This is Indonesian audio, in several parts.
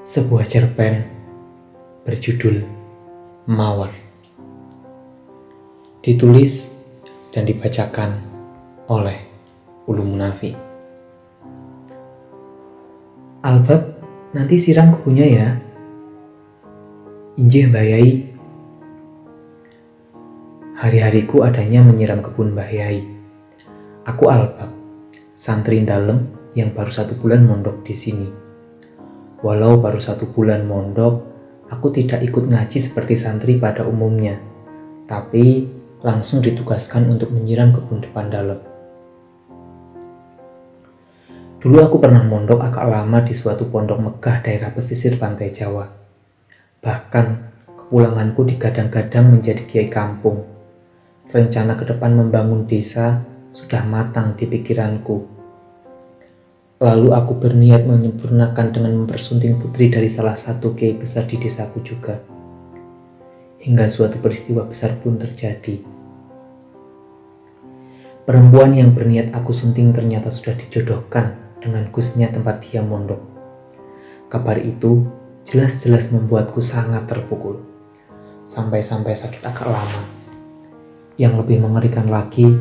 Sebuah cerpen berjudul Mawar ditulis dan dibacakan oleh Ulu Munafi. Albab, nanti siram kebunnya ya. Injih Mbah Yai. Hari-hariku adanya menyiram kebun Mbah Yai. Aku Albab, santri dalem yang baru 1 bulan mondok di sini. Walau baru 1 bulan mondok, aku tidak ikut ngaji seperti santri pada umumnya, tapi langsung ditugaskan untuk menyiram kebun depan dalem. Dulu aku pernah mondok agak lama di suatu pondok megah daerah pesisir pantai Jawa. Bahkan kepulanganku digadang-gadang menjadi kiai kampung. Rencana ke depan membangun desa sudah matang di pikiranku. Lalu aku berniat menyempurnakan dengan mempersunting putri dari salah satu kiai besar di desaku juga. Hingga suatu peristiwa besar pun terjadi. Perempuan yang berniat aku sunting ternyata sudah dijodohkan dengan gusnya tempat dia mondok. Kabar itu jelas-jelas membuatku sangat terpukul. Sampai-sampai sakit agak lama. Yang lebih mengerikan lagi,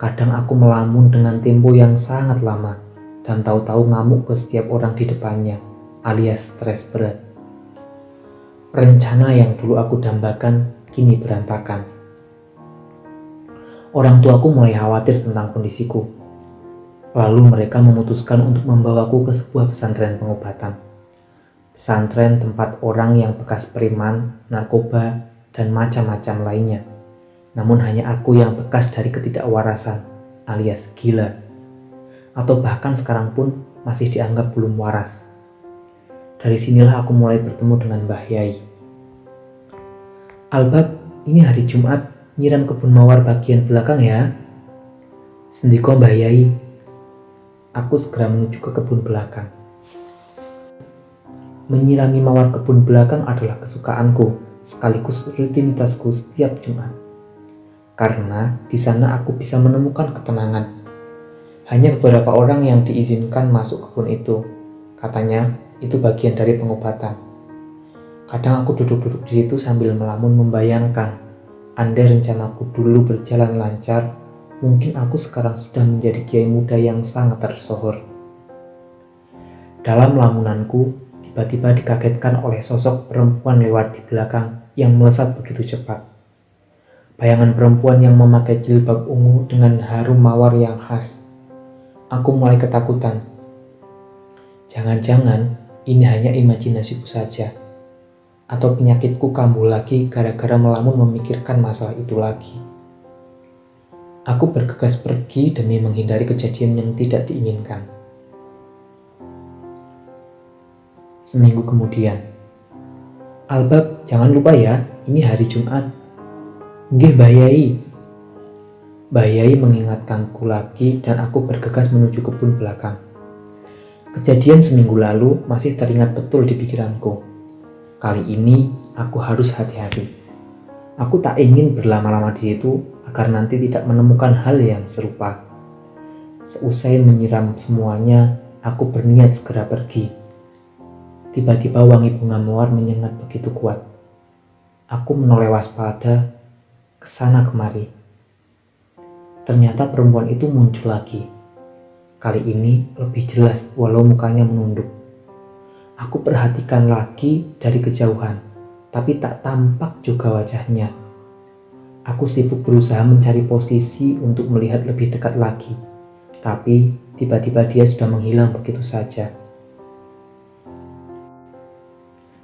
kadang aku melamun dengan tempo yang sangat lama. Dan tahu-tahu ngamuk ke setiap orang di depannya, alias stres berat. Rencana yang dulu aku dambakan kini berantakan. Orang tuaku mulai khawatir tentang kondisiku. Lalu mereka memutuskan untuk membawaku ke sebuah pesantren pengobatan. Pesantren tempat orang yang bekas preman, narkoba, dan macam-macam lainnya. Namun hanya aku yang bekas dari ketidakwarasan, alias gila. Atau bahkan sekarang pun masih dianggap belum waras. Dari sinilah aku mulai bertemu dengan Mbah Yai. Albab, ini hari Jumat, nyiram kebun mawar bagian belakang ya. Sendiko Mbah Yai. Aku segera menuju ke kebun belakang. Menyirami mawar kebun belakang adalah kesukaanku, sekaligus rutinitasku setiap Jumat. Karena di sana aku bisa menemukan ketenangan. Hanya beberapa orang yang diizinkan masuk kebun itu. Katanya, itu bagian dari pengobatan. Kadang aku duduk-duduk di situ sambil melamun membayangkan, andai rencanaku dulu berjalan lancar, mungkin aku sekarang sudah menjadi kiai muda yang sangat tersohor. Dalam lamunanku, tiba-tiba dikagetkan oleh sosok perempuan lewat di belakang yang melesat begitu cepat. Bayangan perempuan yang memakai jilbab ungu dengan harum mawar yang khas. Aku mulai ketakutan. Jangan-jangan ini hanya imajinasiku saja. Atau penyakitku kambuh lagi gara-gara melamun memikirkan masalah itu lagi. Aku bergegas pergi demi menghindari kejadian yang tidak diinginkan. Seminggu kemudian. Albab, jangan lupa ya, ini hari Jumat. Nggih Mbah Yai. Mbah Yai mengingatkanku lagi dan aku bergegas menuju kebun belakang. Kejadian seminggu lalu masih teringat betul di pikiranku. Kali ini aku harus hati-hati. Aku tak ingin berlama-lama di situ agar nanti tidak menemukan hal yang serupa. Seusai menyiram semuanya, aku berniat segera pergi. Tiba-tiba wangi bunga mawar menyengat begitu kuat. Aku menoleh waspada kesana kemari. Ternyata perempuan itu muncul lagi. Kali ini lebih jelas walau mukanya menunduk. Aku perhatikan lagi dari kejauhan, tapi tak tampak juga wajahnya. Aku sibuk berusaha mencari posisi untuk melihat lebih dekat lagi, tapi tiba-tiba dia sudah menghilang begitu saja.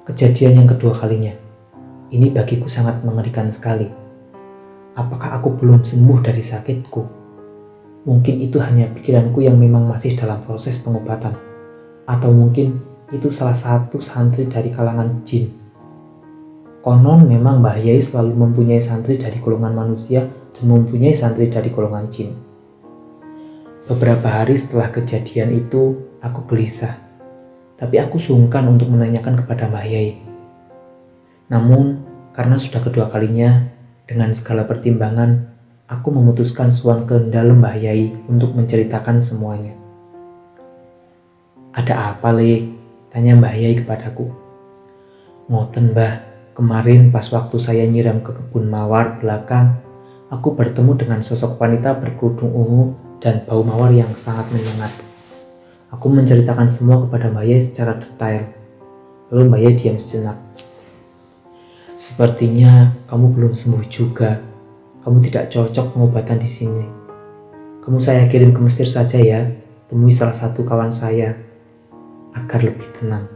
Kejadian yang kedua kalinya. Ini bagiku sangat mengerikan sekali. Apakah aku belum sembuh dari sakitku? Mungkin itu hanya pikiranku yang memang masih dalam proses pengobatan. Atau mungkin itu salah satu santri dari kalangan jin. Konon memang Mbah Yai selalu mempunyai santri dari golongan manusia dan mempunyai santri dari golongan jin. Beberapa hari setelah kejadian itu, aku gelisah. Tapi aku sungkan untuk menanyakan kepada Mbah Yai. Namun, karena sudah kedua kalinya, dengan segala pertimbangan, aku memutuskan suan ke dalam Mbah Yai untuk menceritakan semuanya. Ada apa, Le? Tanya Mbah Yai kepadaku. Ngoten mbah, kemarin pas waktu saya nyiram ke kebun mawar belakang, aku bertemu dengan sosok wanita berkerudung ungu dan bau mawar yang sangat menyengat. Aku menceritakan semua kepada Mbak Yai secara detail. Lalu Mbak Yai diam sejenak. Sepertinya kamu belum sembuh juga. Kamu tidak cocok pengobatan di sini. Kamu saya kirim ke Mesir saja ya. Temui salah satu kawan saya agar lebih tenang.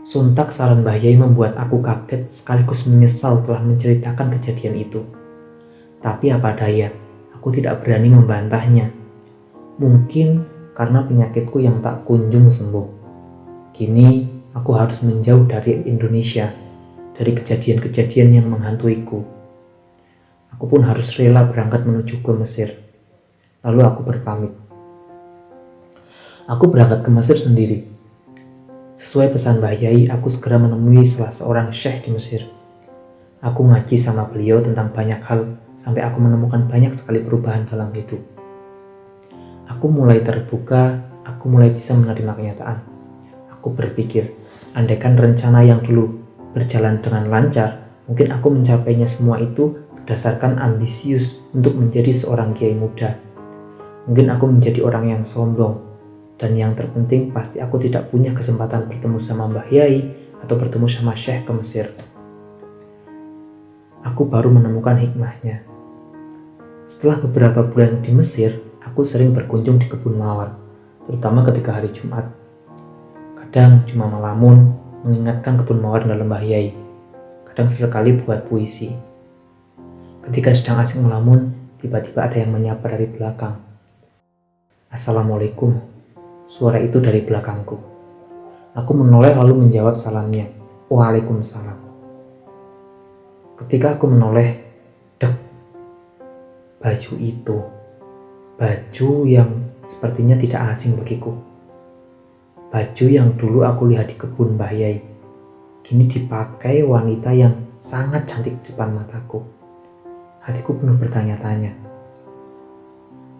Sontak saran Mbah Yai membuat aku kaget sekaligus menyesal telah menceritakan kejadian itu. Tapi apa daya, aku tidak berani membantahnya. Mungkin karena penyakitku yang tak kunjung sembuh. Kini aku harus menjauh dari Indonesia, dari kejadian-kejadian yang menghantuiku. Aku pun harus rela berangkat menuju ke Mesir. Lalu aku berpamit. Aku berangkat ke Mesir sendiri. Sesuai pesan Mbah Yai, aku segera menemui salah seorang syekh di Mesir. Aku ngaji sama beliau tentang banyak hal, sampai aku menemukan banyak sekali perubahan dalam hidup. Aku mulai terbuka, aku mulai bisa menerima kenyataan. Aku berpikir, andaikan rencana yang dulu berjalan dengan lancar, mungkin aku mencapainya semua itu berdasarkan ambisius untuk menjadi seorang kiai muda. Mungkin aku menjadi orang yang sombong, dan yang terpenting pasti aku tidak punya kesempatan bertemu sama Mbah Yai atau bertemu sama Syekh ke Mesir. Aku baru menemukan hikmahnya. Setelah beberapa bulan di Mesir, aku sering berkunjung di kebun mawar, terutama ketika hari Jumat. Kadang cuma melamun, mengingatkan kebun mawar dalam Mbah Yai. Kadang sesekali buat puisi. Ketika sedang asik melamun, tiba-tiba ada yang menyapa dari belakang. Assalamualaikum. Suara itu dari belakangku. Aku menoleh lalu menjawab salamnya. Waalaikumsalam. Ketika aku menoleh, dek, baju itu. Baju yang sepertinya tidak asing bagiku. Baju yang dulu aku lihat di kebun Mbah Yai. Kini dipakai wanita yang sangat cantik di depan mataku. Hatiku penuh bertanya-tanya.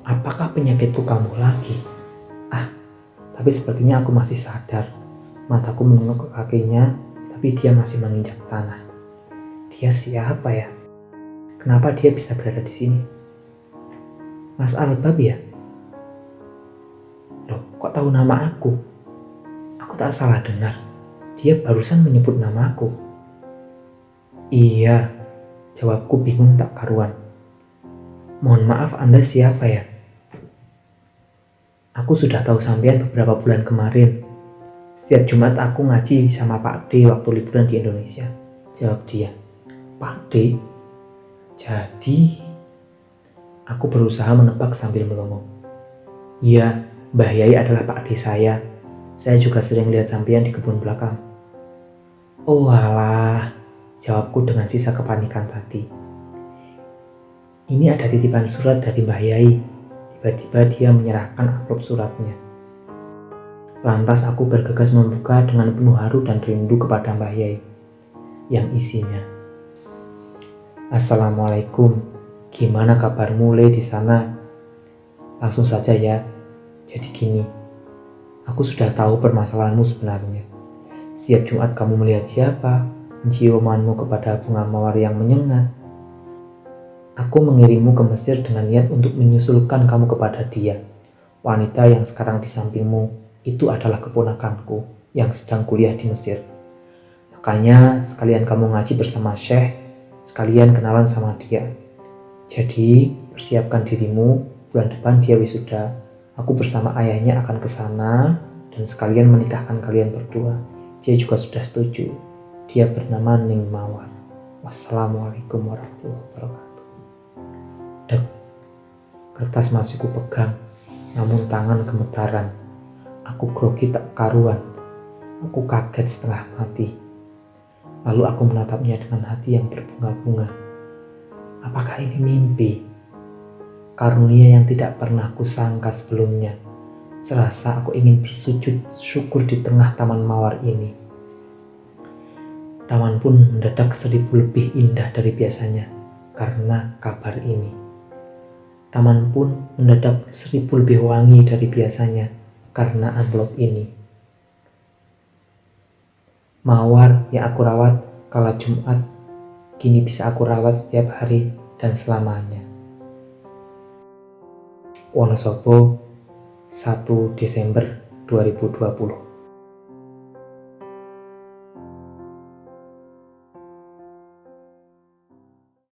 Apakah penyakitku kambuh lagi? Tapi sepertinya aku masih sadar. Mataku menengok ke kakinya, tapi dia masih menginjak tanah. Dia siapa ya? Kenapa dia bisa berada di sini? Mas Albab ya? Loh, kok tahu nama aku? Aku tak salah dengar. Dia barusan menyebut nama aku. Iya, jawabku bingung tak karuan. Mohon maaf, Anda siapa ya? Aku sudah tahu sampean beberapa bulan kemarin. Setiap Jumat aku ngaji sama Pak D waktu liburan di Indonesia. Jawab dia. Pak D? Jadi, aku berusaha menebak sambil melongo. Iya, Mbah Yai adalah Pak D saya. Saya juga sering lihat sampean di kebun belakang. Oh alah, jawabku dengan sisa kepanikan tadi. Ini ada titipan surat dari Mbah Yai. Tiba-tiba dia menyerahkan amplop suratnya. Lantas aku bergegas membuka dengan penuh haru dan rindu kepada Mbah Yai. Yang isinya. Assalamualaikum, gimana kabarmu Le di sana? Langsung saja ya. Jadi gini, aku sudah tahu permasalahanmu sebenarnya. Setiap Jumat kamu melihat siapa, menciumanmu kepada bunga mawar yang menyengat. Aku mengirimmu ke Mesir dengan niat untuk menyusulkan kamu kepada dia. Wanita yang sekarang di sampingmu itu adalah keponakanku yang sedang kuliah di Mesir. Makanya sekalian kamu ngaji bersama Syekh, sekalian kenalan sama dia. Jadi persiapkan dirimu, bulan depan dia wisuda. Aku bersama ayahnya akan ke sana dan sekalian menikahkan kalian berdua. Dia juga sudah setuju. Dia bernama Ning Mawar. Wassalamualaikum warahmatullahi wabarakatuh. Dek, kertas masih kupegang, namun tangan gemetaran. Aku grogi tak karuan. Aku kaget setengah mati. Lalu aku menatapnya dengan hati yang berbunga-bunga. Apakah ini mimpi? Karunia yang tidak pernah kusangka sebelumnya. Serasa aku ingin bersujud syukur di tengah taman mawar ini. Taman pun mendadak 1000 lebih indah dari biasanya karena kabar ini. Taman pun mendadak 1000 lebih wangi dari biasanya karena amplop ini. Mawar yang aku rawat kala Jumat, kini bisa aku rawat setiap hari dan selamanya. Wonosobo, 1 Desember 2020.